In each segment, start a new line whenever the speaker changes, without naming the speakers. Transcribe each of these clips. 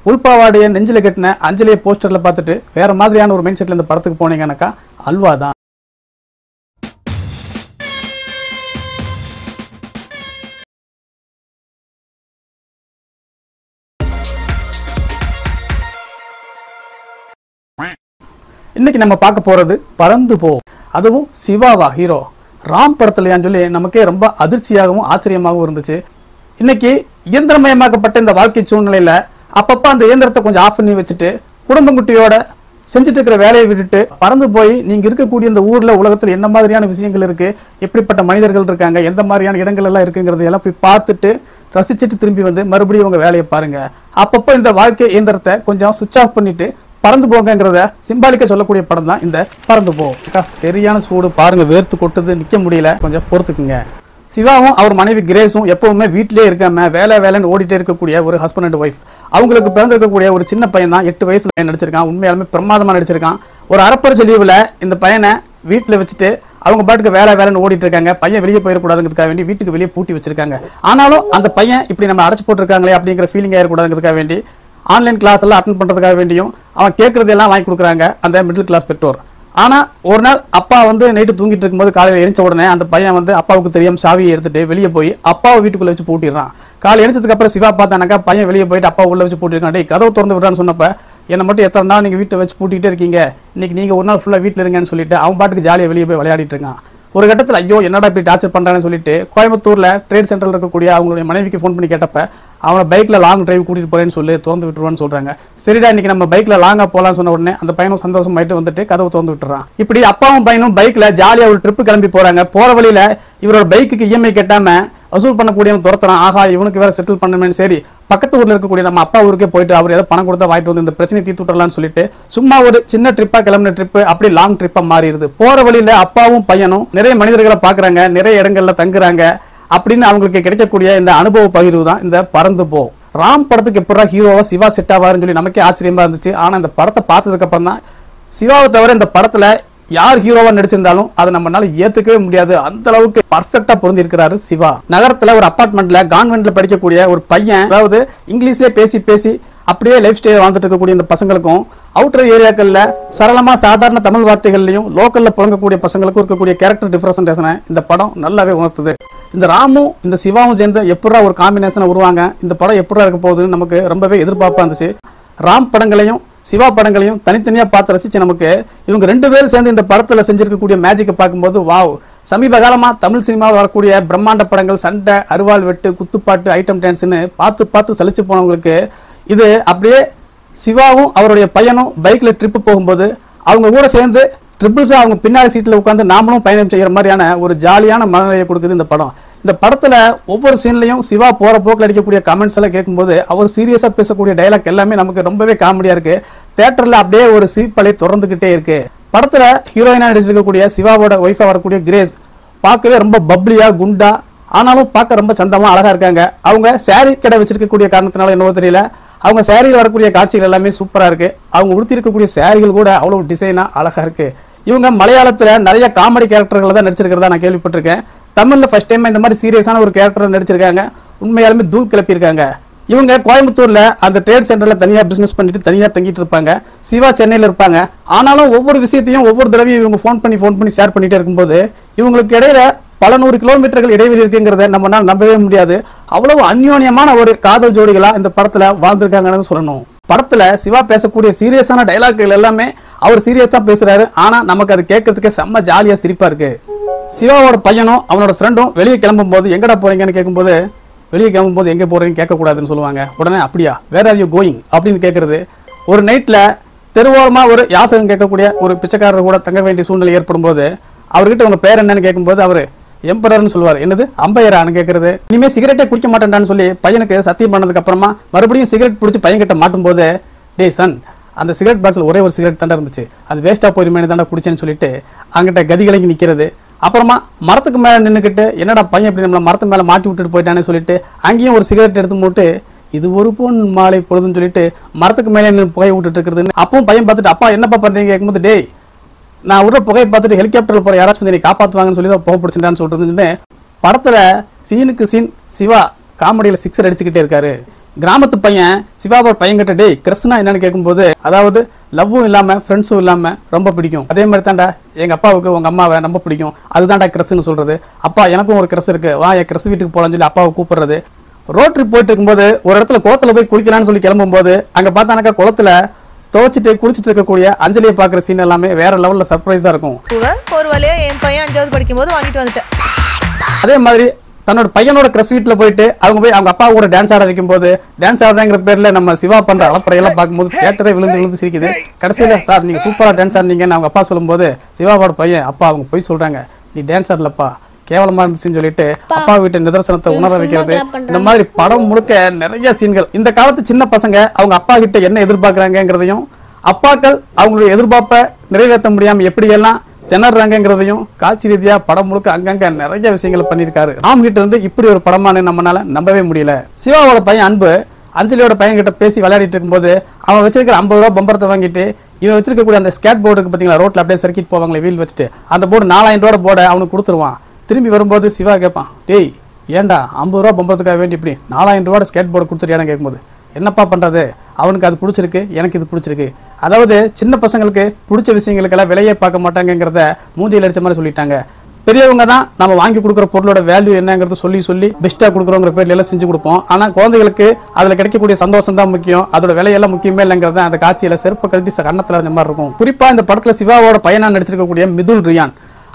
உள்பாவாடைய நெஞ்சில கட்டின அஞ்சலிய போஸ்டர்ல பார்த்துட்டு வேற மாதிரியான ஒரு மைண்ட் செட்ல இந்த படத்துக்கு போனீங்கன்னாக்கா அல்வா தான். இன்னைக்கு நம்ம பார்க்க போறது பறந்து போ. அதுவும் சிவாவா ஹீரோ, ராம் படத்துலயான்னு சொல்லி நமக்கே ரொம்ப அதிர்ச்சியாகவும் ஆச்சரியமாகவும் இருந்துச்சு. இன்னைக்கு இயந்திரமயமாக்கப்பட்ட இந்த வாழ்க்கை சூழ்நிலையில அப்பப்ப அந்த இயந்திரத்தை கொஞ்சம் ஆஃப் பண்ணி வச்சுட்டு குடும்பங்குட்டியோட செஞ்சுட்டு இருக்கிற வேலையை விட்டுட்டு பறந்து போய் நீங்க இருக்கக்கூடிய இந்த ஊர்ல உலகத்துல என்ன மாதிரியான விஷயங்கள் இருக்கு, எப்படிப்பட்ட மனிதர்கள் இருக்காங்க, எந்த மாதிரியான இடங்கள் எல்லாம் இருக்குங்கிறது எல்லாம் போய் பார்த்துட்டு ரசிச்சுட்டு திரும்பி வந்து மறுபடியும் உங்க வேலையை பாருங்க. அப்பப்போ இந்த வாழ்க்கை இயந்திரத்தை கொஞ்சம் சுவிட்ச் ஆஃப் பண்ணிட்டு பறந்து போங்கிறத சிம்பாலிக்கா சொல்லக்கூடிய படம் தான் இந்த பறந்து போ. சரியான சூடு பாருங்க, வேர்த்து கொட்டுது, நிக்க முடியல, கொஞ்சம் பொறுத்துக்குங்க. சிவாவும் அவர் மனைவி கிரேஸும் எப்பவுமே வீட்டிலே இருக்காம வேலை வேலைன்னு ஓடிட்டே இருக்கக்கூடிய ஒரு ஹஸ்பண்ட் அண்ட் ஒய்ஃப். அவங்களுக்கு பிறந்திருக்கக்கூடிய ஒரு சின்ன பையன் தான் 8 வயசுல நடிச்சிருக்கான். உண்மையாலுமே பிரமாதமா நடிச்சிருக்கான். ஒரு அரப்பரிச்ச லீவுல இந்த பையனை வீட்டுல வச்சுட்டு அவங்க பாட்டுக்கு வேலை வேலைன்னு ஓடிட்டு இருக்காங்க. பையன் வெளியே போயிடக்கூடாதுங்கிறதுக்காக வேண்டி வீட்டுக்கு வெளியே பூட்டி வச்சிருக்காங்க. ஆனாலும் அந்த பையன் இப்படி நம்ம அடைச்சு போட்டிருக்காங்களே அப்படிங்கிற ஃபீலிங் ஆயிடக்கூடாதுங்கிறதுக்காக வேண்டி ஆன்லைன் கிளாஸ் எல்லாம் அட்டென்ட் பண்றதுக்காக வேண்டியும் அவன் கேட்கறதெல்லாம் வாங்கி கொடுக்குறாங்க அந்த மிடில் கிளாஸ் பெற்றோர். ஆனா ஒரு நாள் அப்பா வந்து நைட்டு தூங்கிட்டு இருக்கும்போது காலையில எழுந்த உடனே அந்த பையன் வந்து அப்பாவுக்கு தெரியாம சாவியை எடுத்துட்டு வெளியே போய் அப்பாவை வீட்டுக்குள்ள வச்சு பூட்டிடுறான். காலை எழுந்ததுக்கு அப்புறம் சிவா பார்த்தானாக்கா பையன் வெளியே போயிட்டு அப்பா உள்ள வச்சு பூட்டிருக்கான். டேய் கதவு திறந்து விடுறான்னு சொன்னப்ப என்னை மட்டும் எத்தனை நாள் நீங்க வீட்டை வச்சு பூட்டிகிட்டே இருக்கீங்க, இன்னைக்கு நீங்க ஒரு நாள் ஃபுல்லா வீட்டுல இருங்கன்னு சொல்லிட்டு அவன் பாட்டுக்கு ஜாலியா வெளியே போய் விளையாடிட்டு இருக்கான். ஒரு கட்டத்தில் ஐயோ என்னடா இப்படி டார்ச்சர் பண்றான்னு சொல்லிட்டு கோயம்புத்தூர்ல ட்ரேட் சென்டர்ல இருக்கக்கூடிய அவங்களுடைய மனைவிக்கு ஃபோன் பண்ணி கேட்டப்ப அவனை பைக்ல லாங் டிரைவ் கூட்டிட்டு போறேன்னு சொல்லி திறந்து விட்டுருவான்னு சொல்றாங்க. சரிடா இன்னைக்கு நம்ம பைக்ல லாங்கா போலான்னு சொன்ன உடனே அந்த பையனும் சந்தோஷமாயிட்டு வந்துட்டு கதவை திறந்து விட்டுறான். இப்படி அப்பாவும் பையனும் பைக்ல ஜாலியா ஒரு ட்ரிப்பு கிளம்பி போறாங்க. போற வழியில இவரோட பைக்குக்கு இஎம்ஐ கட்டாம வசூல் பண்ணக்கூடியவன் துரத்துறான். ஆகா இவனுக்கு வேற செட்டில் பண்ணணும்னு சரி பக்கத்து ஊர்ல இருக்கக்கூடிய நம்ம அப்பா ஊருக்கே போயிட்டு அவர் ஏதாவது பணம் கொடுத்தா வாங்கிட்டு வந்து இந்த பிரச்சனை தீர்த்து விட்டுறலாம்னு சொல்லிட்டு சும்மா ஒரு சின்ன ட்ரிப்பா கிளம்பின ட்ரிப்பு அப்படி லாங் ட்ரிப்பா மாறிடுது. போற வழியில அப்பாவும் பையனும் நிறைய மனிதர்களை பாக்குறாங்க, நிறைய இடங்கள்ல தங்குறாங்க. அப்படின்னு அவங்களுக்கு கிடைக்கக்கூடிய இந்த அனுபவ பகிர்வு தான் இந்த பறந்து போ. ராம் படத்துக்கு எப்படா ஹீரோவா சிவா செட் ஆவாருன்னு சொல்லி நமக்கே ஆச்சரியமா இருந்துச்சு. ஆனா இந்த படத்தை பார்த்ததுக்கு அப்புறம் தான் சிவாவை தவிர இந்த படத்துல யார் ஹீரோவா நடிச்சிருந்தாலும் அதை நம்மளால ஏத்துக்கவே முடியாது, அந்த அளவுக்கு பர்ஃபெக்டா பொருந்தி இருக்கிறாரு சிவா. நகரத்துல ஒரு அபார்ட்மெண்ட்ல கான்வென்ட்ல படிக்கக்கூடிய ஒரு பையன், அதாவது இங்கிலீஷ்லயே பேசி பேசி அப்படியே லைஃப் ஸ்டைல் வாழ்ந்துட்டு இருக்கக்கூடிய இந்த பசங்களுக்கும் அவுட்டர் ஏரியாக்கள்ல சரளமா சாதாரண தமிழ் வார்த்தைகள்லையும் லோக்கல்ல புழங்கக்கூடிய பசங்களுக்கும் இருக்கக்கூடிய கேரக்டர் டிஃபரன்சேஷனை இந்த படம் நல்லாவே உணர்த்துது. இந்த ராமும் இந்த சிவாவும் சேர்ந்து எப்படா ஒரு காம்பினேஷனை உருவாங்க, இந்த படம் எப்படா இருக்க போகுதுன்னு நமக்கு ரொம்பவே எதிர்பார்ப்பா இருந்துச்சு. ராம் படங்களையும் சிவா படங்களையும் தனித்தனியா பார்த்து ரசிச்சு நமக்கு இவங்க 2 பேரும் சேர்ந்து இந்த படத்துல செஞ்சிருக்கக்கூடிய மேஜிக்கை பார்க்கும்போது வாவ். சமீப காலமா தமிழ் சினிமாவில் வரக்கூடிய பிரம்மாண்ட படங்கள் சண்டை, அருவாள் வெட்டு, குத்துப்பாட்டு, ஐட்டம் டான்ஸ்னு பார்த்து பார்த்து சலிச்சு போனவங்களுக்கு இது அப்படியே சிவாவும் அவருடைய பையனும் பைக்ல ட்ரிப்பு போகும்போது அவங்க கூட சேர்ந்து ட்ரிபிள்ஸா அவங்க பின்னாடி சீட்ல உட்காந்து நாமளும் பயணம் செய்யற மாதிரியான ஒரு ஜாலியான மனநிலையை கொடுக்குது இந்த படம். இந்த படத்துல ஒவ்வொரு சீன்லயும் சிவா போற போக்கில் அடிக்கக்கூடிய கமெண்ட்ஸ் எல்லாம் கேட்கும்போது அவர் சீரியஸா பேசக்கூடிய டைலாக் எல்லாமே நமக்கு ரொம்பவே காமெடியா இருக்கு. தியேட்டர்ல அப்படியே ஒரு சீப்பலை தொடர்ந்துகிட்டே இருக்கு. படத்துல ஹீரோயினா நடிச்சிருக்கக்கூடிய சிவாவோட ஒய்ஃபா வரக்கூடிய கிரேஸ் பார்க்கவே ரொம்ப பப்ளியா குண்டா, ஆனாலும் பார்க்க ரொம்ப சந்தமா அழகா இருக்காங்க. அவங்க சாரி கடை வச்சிருக்கக்கூடிய காரணத்தினால என்னவோ தெரியல அவங்க சாரியில் வரக்கூடிய காட்சிகள் எல்லாமே சூப்பரா இருக்கு. அவங்க உடுத்தி இருக்கக்கூடிய சாரிகள் கூட அவ்வளவு டிசைனா அழகா இருக்கு. இவங்க மலையாளத்துல நிறைய காமெடி கேரக்டர்கள் தான் நடிச்சிருக்கிறதா நான் கேள்விப்பட்டிருக்கேன். தமிழ்ல ஃபர்ஸ்ட் டைம் இந்த மாதிரி சீரியஸான ஒரு கேரக்டர் நடிச்சிருக்காங்க. உண்மையாலுமே தூள் கிளப்பி இருக்காங்க. இவங்க கோயம்புத்தூர்ல அந்த ட்ரேட் சென்டர்ல தனியா பிசினஸ் பண்ணிட்டு தனியா தங்கிட்டு இருப்பாங்க. சிவா சென்னையில இருப்பாங்க. ஆனாலும் ஒவ்வொரு விஷயத்தையும் ஒவ்வொரு தடவையும் இவங்க ஃபோன் பண்ணி ஷேர் பண்ணிட்டே இருக்கும்போது இவங்களுக்கு இடையில பல 100 கிலோமீட்டர்கள் இடைவெளி இருக்குங்கிறத நம்மளால நம்பவே முடியாது. அவ்வளவு அந்யோன்யமான ஒரு காதல் ஜோடிகளா இந்த படத்துல வாழ்ந்திருக்காங்கன்னு சொல்லணும். படத்துல சிவா பேசக்கூடிய சீரியஸான டைலாக்குகள் எல்லாமே அவர் சீரியஸா பேசுறாரு. ஆனா நமக்கு அது கேட்கறதுக்கு செம்ம ஜாலியா சிரிப்பா இருக்கு. சிவாவோட பையனும் அவனோட ஃப்ரெண்டும் வெளியே கிளம்பும் போது எங்கடா போறீங்கன்னு கேட்கும்போது வெளியே கிளம்பும்போது எங்க போறீங்கன்னு கேட்கக்கூடாதுன்னு சொல்லுவாங்க. உடனே அப்படியா வேர் ஆர் யூ கோயிங் அப்படின்னு கேட்கறது. ஒரு நைட்ல தெருவோரமா ஒரு யாசகம் கேட்கக்கூடிய ஒரு பிச்சைக்காரர் கூட தங்க வேண்டிய சூழ்நிலை ஏற்படும் போது அவர்கிட்ட உங்க பேர் என்னன்னு கேட்கும்போது அவரு எம்பரர்னு சொல்லுவார். என்னது அம்பையரான்னு கேட்கறது. இனிமே சிகரெட்டே குடிக்க மாட்டேன்டான்னு சொல்லி பையனுக்கு சத்தியம் பண்ணதுக்கு அப்புறமா மறுபடியும் சிகரெட் பிடிச்சி பையன் கிட்ட மாட்டும் போது டே சன் அந்த சிகரெட் பாக்ஸ்ல ஒரே ஒரு சிகரெட் தாண்டா இருந்துச்சு, அது வேஸ்டா போயிருமே தாண்டா குடிச்சேன்னு சொல்லிட்டு அங்கிட்ட கதிகலங்கி நிக்கிறது. அப்புறமா மரத்துக்கு மேல நின்றுக்கிட்டு என்னடா பையன் இப்படி நம்மள மரத்து மேல மாட்டி விட்டுட்டு போயிட்டானே சொல்லிட்டு அங்கேயும் ஒரு சிகரெட் எடுத்து போட்டு இது ஒரு பொன் மாலை பொழுதுன்னு சொல்லிட்டு மரத்துக்கு மேலே நின்று புகை விட்டுட்டு இருக்கிறதுன்னு அப்பவும் பையன் பார்த்துட்டு அப்பா என்னப்பா பண்றீங்க கேட்கும்போது டேய் நான் விடுற புகையை பார்த்துட்டு ஹெலிகாப்டர்ல போற யாராச்சும் வந்து காப்பாற்றுவாங்கன்னு சொல்லி தான் புகை பிடிச்சிட்டான்னு சொல்றது. படத்துல சீனுக்கு சீன் சிவா காமெடியில சிக்ஸர் அடிச்சுக்கிட்டே இருக்காரு. கிராமத்து பையன் சிவாவோட பையன் கிட்ட டேய் கிறிஸ்னா என்னன்னு கேட்கும்போது, அதாவது லவ்வும் இல்லாம ஃப்ரெண்ட்ஸும் இல்லாம ரொம்ப பிடிக்கும், அதே மாதிரி தாண்டா எங்க அப்பாவுக்கு உங்க அம்மாவை ரொம்ப பிடிக்கும், அதுதான்டா கிறிஸ்ன்னு சொல்றது. அப்பா எனக்கும் ஒரு கிறிஸ் இருக்கு, வா என் கிறிஸ் வீட்டுக்கு போலான்னு சொல்லி அப்பாவை கூப்பிடுறது. ரோட் ட்ரிப் போயிட்டு இருக்கும்போது ஒரு இடத்துல குளத்துல போய் குளிக்கலாம்னு சொல்லி கிளம்பும் போது அங்க பார்த்தானாக்கா குளத்துல துவச்சிட்டு குளிச்சுட்டு இருக்கக்கூடிய அஞ்சலியை பாக்குற சீன் எல்லாமே வேற லெவல்ல சர்ப்ரைஸா இருக்கும்.
ஒரு வழியா என் பையன் 5வது படிக்கும் போது வாங்கிட்டு வந்துட்டேன்.
அதே மாதிரி தன்னோட பையனோட கிரஸ் வீட்டுல போயிட்டு அவங்க அப்பா கூட டான்ஸ் ஆட வைக்கும் போது டான்ஸ் ஆடுறங்கிற பேர்ல நம்ம சிவா பண்ற அளப்பறையெல்லாம் பார்க்கும்போது தியேட்டரே விழுந்து சிரிக்குது. கடைசியில சார் நீங்க சூப்பரா டான்ஸ் ஆடுனீங்கன்னு அவங்க அப்பா சொல்லும் போது சிவாவோட பையன் அப்பா அவங்க போய் சொல்றாங்க, நீ டான்ஸ் ஆடலப்பா கேவலமா இருந்துச்சுன்னு சொல்லிட்டு அப்பா வீட்டு நிதர்சனத்தை உணர வைக்கிறது. இந்த மாதிரி படம் முழுக்க நிறைய சீன்கள். இந்த காலத்து சின்ன பசங்க அவங்க அப்பா கிட்ட என்ன எதிர்பார்க்கறாங்கிறதையும் அப்பாக்கள் அவங்களுடைய எதிர்பார்ப்பை நிறைவேற்ற முடியாம எப்படியெல்லாம் திணறாங்கிறதையும் காட்சி ரீதியா படம் முழுக்க அங்கங்க நிறைய விஷயங்களை பண்ணிருக்காரு. ராம் கிட்ட இருந்து இப்படி ஒரு படமான நம்மளால நம்பவே முடியல. சிவாவோட பையன் அன்பு அஞ்சலியோட பையன் கிட்ட பேசி விளையாடிட்டு இருக்கும்போது அவன் வச்சிருக்கிற 50 ரூபா பம்பரத்தை வாங்கிட்டு இவன் வச்சிருக்கக்கூடிய அந்த ஸ்கேட் போர்டுக்கு பாத்தீங்களா ரோட்ல அப்படியே சர்க்கிட் போவாங்களே வீல் வச்சுட்டு அந்த போர்டு 4000 ரூபா போர்டை அவனுக்கு கொடுத்துருவான். திரும்பி வரும்போது சிவா கேட்பான், டேய் ஏண்டா 50 ரூபா பம்பரத்துக்காக வேண்டி இப்படி 4000 ரூபா ஸ்கேட் போர்டு கொடுத்துருயான்னு கேட்கும்போது என்னப்பா பண்றது, அவனுக்கு அது பிடிச்சிருக்கு எனக்கு இது பிடிச்சிருக்கு. அதாவது சின்ன பசங்களுக்கு பிடிச்ச விஷயங்களுக்கெல்லாம் விலையே பார்க்க மாட்டாங்கிறத மூஞ்சியில் அடிச்ச மாதிரி சொல்லிட்டாங்க. பெரியவங்க தான் நம்ம வாங்கி கொடுக்குற பொருளோட வேல்யூ என்னங்கிறத சொல்லி பெஸ்ட்டாக கொடுக்குறோங்கிற பேர்ல எல்லாம் செஞ்சு கொடுப்போம். ஆனால் குழந்தைகளுக்கு அதில் கிடைக்கக்கூடிய சந்தோஷம் தான் முக்கியம், அதோட விலையெல்லாம் முக்கியமே இல்லைங்கிறத அந்த காட்சியில செருப்பு கழட்டி கண்ணத்தில் அந்த மாதிரி இருக்கும். குறிப்பா இந்த படத்துல சிவாவோட பையனா நடிச்சிருக்கக்கூடிய மிதுல் ரியான்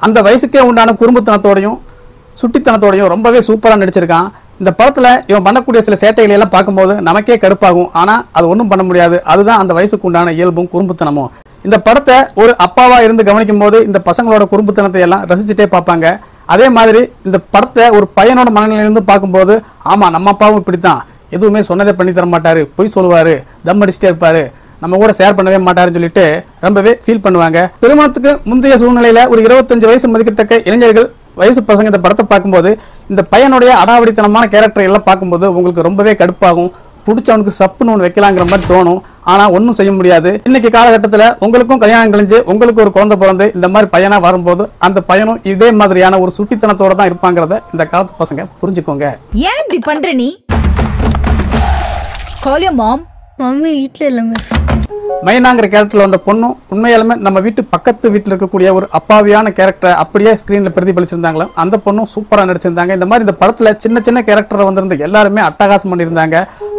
அந்த வயசுக்கே உண்டான குறும்புத்தனத்தோடையும் சுட்டித்தனத்தோடையும் ரொம்பவே சூப்பரா நடிச்சிருக்கான். இந்த படத்துல இவன் பண்ணக்கூடிய சில சேட்டைகளை எல்லாம் பார்க்கும்போது நமக்கே கடுப்பாகும், ஆனா அது ஒன்றும் பண்ண முடியாது, அதுதான் அந்த வயசுக்கு உண்டான இயல்பும் குறும்புத்தனமும். இந்த படத்தை ஒரு அப்பாவா இருந்து கவனிக்கும் போது இந்த பசங்களோட குறும்புத்தனத்தை எல்லாம் ரசிச்சுட்டே பார்ப்பாங்க. அதே மாதிரி இந்த படத்தை ஒரு பையனோட மனநிலையிலிருந்து பார்க்கும்போது ஆமா நம்ம அப்பாவும் இப்படித்தான், எதுவுமே சொன்னதே பண்ணி தர மாட்டாரு, பொய் சொல்லுவாரு, தம் அடிச்சுட்டே இருப்பாரு, நம்ம கூட ஷேர் பண்ணவே மாட்டாருன்னு சொல்லிட்டு ரொம்பவே ஃபீல் பண்ணுவாங்க. திருமணத்துக்கு முந்தைய சூழ்நிலையில ஒரு 25 வயசு மதிக்கத்தக்க இளைஞர்கள் வயசு பசங்க இந்த படத்தை பார்க்கும்போது இந்த பையனுடைய அடாவடித்தனமான கேரக்டர் எல்லாம் பார்க்கும்போது உங்களுக்கு ரொம்பவே கடுப்பாகும், பிடிச்சவனுக்கு சப்புன்னு ஒன்று வைக்கலாங்கிற மாதிரி தோணும். ஆனா ஒன்னும் செய்ய முடியாது. இன்னைக்கு காலகட்டத்தில் உங்களுக்கும் கல்யாணம் கழிஞ்சு உங்களுக்கு ஒரு குழந்தை பிறந்து இந்த மாதிரி பையனா வரும்போது அந்த பையனும் இதே மாதிரியான ஒரு சுட்டித்தனத்தோட தான் இருப்பாங்கிறத இந்த காலத்து பசங்க புரிஞ்சுக்கோங்க.
ஏன் இப்படி பண்ற நீ? Call your mom.
மம்மி வீட்டில் இல்லை மிஸ்.
மைனாங்கிற கேரக்டர்ல வந்த பொண்ணும் உண்மையாலுமே நம்ம வீட்டு பக்கத்து வீட்டில் இருக்கக்கூடிய ஒரு அப்பாவியான கேரக்டரை அப்படியே ஸ்கிரீன்ல பிரதிபலிச்சிருந்தாங்களோ அந்த பொண்ணும் சூப்பரா நடிச்சிருந்தாங்க. இந்த மாதிரி இந்த படத்துல சின்ன சின்ன கேரக்டர் வந்திருந்த எல்லாருமே அட்டகாசம் பண்ணியிருந்தாங்க.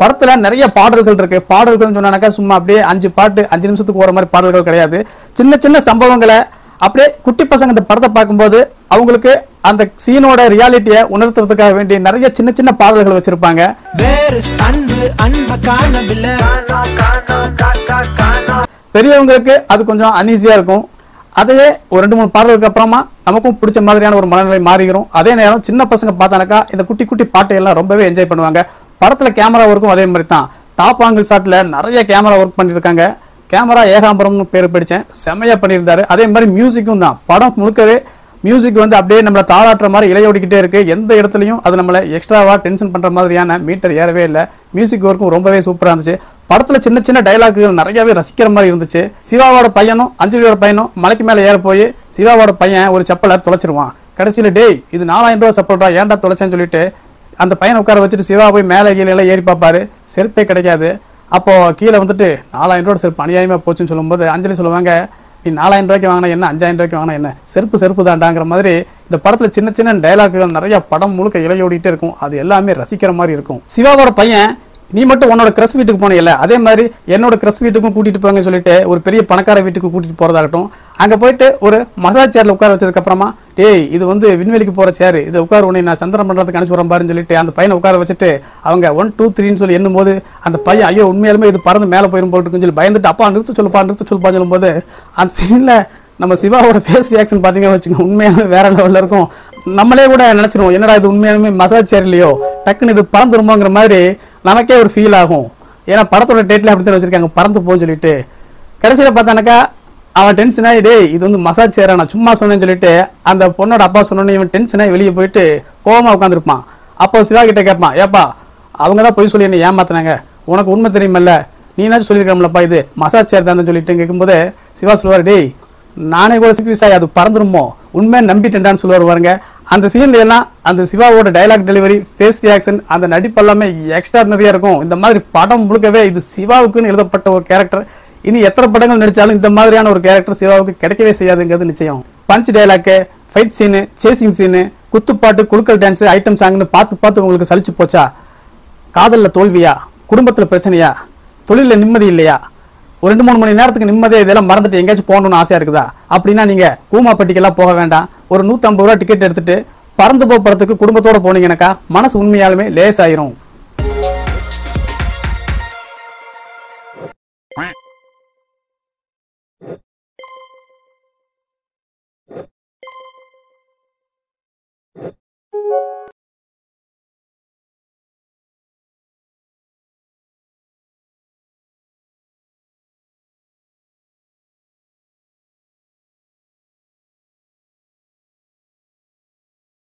படத்துல நிறைய பாடல்கள் இருக்கு. பாடல்கள் சொன்னாக்கா சும்மா அப்படியே 5 பாட்டு 5 நிமிஷத்துக்கு போற மாதிரி பாடல்கள் கிடையாது. சின்ன சின்ன சம்பவங்களை அப்படியே குட்டி பசங்க இந்த படத்தை பார்க்கும்போது அவங்களுக்கு அந்த சீனோட ரியாலிட்டியை உணர்த்துறதுக்காக வேண்டி நிறைய சின்ன சின்ன பாடல்கள் வச்சிருப்பாங்க. பெரியவங்களுக்கு அது கொஞ்சம் அன்ஈஸியா இருக்கும். அதையே ஒரு 2-3 பாடல்களுக்கு அப்புறமா நமக்கும் பிடிச்ச மாதிரியான ஒரு மனநிலை மாறிடும். அதே நேரம் சின்ன பசங்க பார்த்தானாக்கா இந்த குட்டி குட்டி பாட்டை எல்லாம் ரொம்பவே என்ஜாய் பண்ணுவாங்க. படத்துல கேமரா ஒர்க்கும் அதே மாதிரி தான். டாப் ஆங்கிள் ஷாட்ல நிறைய கேமரா ஒர்க் பண்ணிருக்காங்க. கேமரா ஏகாம்பரம்னு பேர் படிச்சேன், செம்மையா பண்ணியிருந்தாரு. அதே மாதிரி மியூசிக்கும் தான். படம் முழுக்கவே மியூசிக் வந்து அப்படியே நம்மள தாளாட்டுற மாதிரி இளையோடிக்கிட்டே இருக்கு. எந்த இடத்துலையும் அது நம்மள எக்ஸ்ட்ராவா டென்ஷன் பண்ற மாதிரியான மீட்டர் ஏறவே இல்லை. மியூசிக் ஒர்க்கும் ரொம்பவே சூப்பரா இருந்துச்சு. படத்துல சின்ன சின்ன டைலாக்குகள் நிறையவே ரசிக்கிற மாதிரி இருந்துச்சு. சிவாவோட பையனும் அஞ்சலியோட பையனும் மலைக்கு மேல ஏற போய் சிவாவோட பையன் ஒரு செப்பலை தொலைச்சிருவான். கடைசியில டேய் இது 4000 ரூபா செப்பல்டா ஏன்டா தொலைச்சேன்னு சொல்லிட்டு அந்த பையனை உட்கார வச்சுட்டு சிவா போய் மேலே கீழே எல்லாம் ஏறி பார்ப்பாரு, செருப்பே கிடைக்காது. அப்போ கீழே வந்துட்டு 4000 ரூபா செருப்பு அநியாயமா போச்சுன்னு சொல்லும்போது அஞ்சலி சொல்லுவாங்க, நீ 4000 ரூபாய்க்கு வாங்கினா என்ன 5000 ரூபாய்க்கு வாங்கினா என்ன, செருப்பு தாண்டாங்கிற மாதிரி இந்த படத்துல சின்ன சின்ன டைலாக்குகள் நிறைய படம் முழுக்க இளையோடிட்டே இருக்கும். அது எல்லாமே ரசிக்கிற மாதிரி இருக்கும். சிவாவோட பையன் நீ மட்டும் உன்னோட கிரஸ் வீட்டுக்கு போனீங்கல்ல, அதே மாதிரி என்னோட கிரஸ் வீட்டுக்கும் கூட்டிட்டு போங்க சொல்லிட்டு ஒரு பெரிய பணக்கார வீட்டுக்கு கூட்டிட்டு போறதாகட்டும், அங்க போயிட்டு ஒரு மசாஜ் சேர்ல உட்கார வச்சதுக்கு அப்புறமா டேய் இது வந்து விண்வெளிக்கு போற சேரு, இது உட்கார உடனே நான் சந்திர மண்டலத்துக்கு அனுப்பிச்சு வரேன் பாருன்னு சொல்லிட்டு அந்த பையனை உட்கார வச்சுட்டு அவங்க 1 2 3ன்னு சொல்லி எண்ணும் போது அந்த பையன் ஐயோ உண்மையாலுமே இது பறந்து மேலே போயிரும் போட்டுன்னு சொல்லி பயந்துட்டு அப்பா நிறுத்த சொல்லுப்பான்னு சொல்லும்போது அந்த சீன்ல நம்ம சிவாவோட ஃபேஸ் ரியாக்ஷன் பார்த்தீங்கன்னா வச்சுக்கோங்க உண்மையாலுமே வேற லெவலில் இருக்கும். நம்மளே கூட நினைச்சிருவோம் என்னடா இது உண்மையாலுமே மசாஜ் சேர் இல்லையோ, டக்குன்னு இது பறந்துருமோங்கிற மாதிரி நமக்கே ஒரு ஃபீல் ஆகும். ஏன்னா படத்தோட டேட்ல அப்படி தான் வச்சிருக்காங்க பறந்து போன்னு சொல்லிட்டு. கடைசியில் பார்த்தானாக்கா அவன் டென்ஷன் ஆகி டேய் இது வந்து மசாஜ் சேரா நான் சும்மா சொன்னேன்னு சொல்லிட்டு அந்த பொண்ணோட அப்பா சொன்னோன்னு இவன் டென்ஷன் ஆகி வெளியே போயிட்டு கோவமா உட்காந்துருப்பான். அப்போ சிவா கிட்ட கேட்பான், ஏப்பா அவங்க தான் போய் சொல்லி என்ன ஏமாத்தினாங்க, உனக்கு உண்மை தெரியுமல்ல, நீனாச்சும் சொல்லியிருக்கலாம்லப்பா இது மசாஜ் சேர் தான் சொல்லிட்டு கேட்கும்போது சிவா சொல்லுவார், டேய் நானே கூட சிபிஎஸ் ஆகி அது பறந்துருமோ உண்மையை நம்பிட்டேன்டான்னு சொல்லுவார் பாருங்க. அந்த சீன்ல எல்லாம் அந்த சிவாவோட டைலாக் டெலிவரி, ஃபேஸ் ரியாக்ஷன், அந்த நடிப்பு எல்லாமே எக்ஸ்ட்ராடினரியா இருக்கும். இந்த மாதிரி படம் முழுக்கவே இது சிவாவுக்குன்னு எழுதப்பட்ட ஒரு கேரக்டர். இனி எத்தனை படங்கள் நடிச்சாலும் இந்த மாதிரியான ஒரு கேரக்டர் சிவாவுக்கு கிடைக்கவே செய்யாதுங்கிறது நிச்சயம். Punch dialogue, fight scene, chasing scene, குத்துப்பாட்டு, குலுக்கல் டான்ஸ், ஐட்டம் சாங்னு பார்த்து உங்களுக்கு சலிச்சு போச்சா? காதல்ல தோல்வியா? குடும்பத்துல பிரச்சனையா? தொழில நிம்மதி இல்லையா? ஒரு 2-3 மணி நேரத்துக்கு நிம்மதியா இதெல்லாம் மறந்துட்டு எங்கேயாச்சும் போகணும்னு ஆசையா இருக்குதா? அப்படின்னா நீங்க கூமாப்பட்டிக்கெல்லாம் போக வேண்டாம். ஒரு 150 ரூபா டிக்கெட் எடுத்துட்டு பறந்து போ படத்துக்கு குடும்பத்தோட போனீங்கன்னாக்கா மனசு உண்மையாலுமே லேசாயிரும்.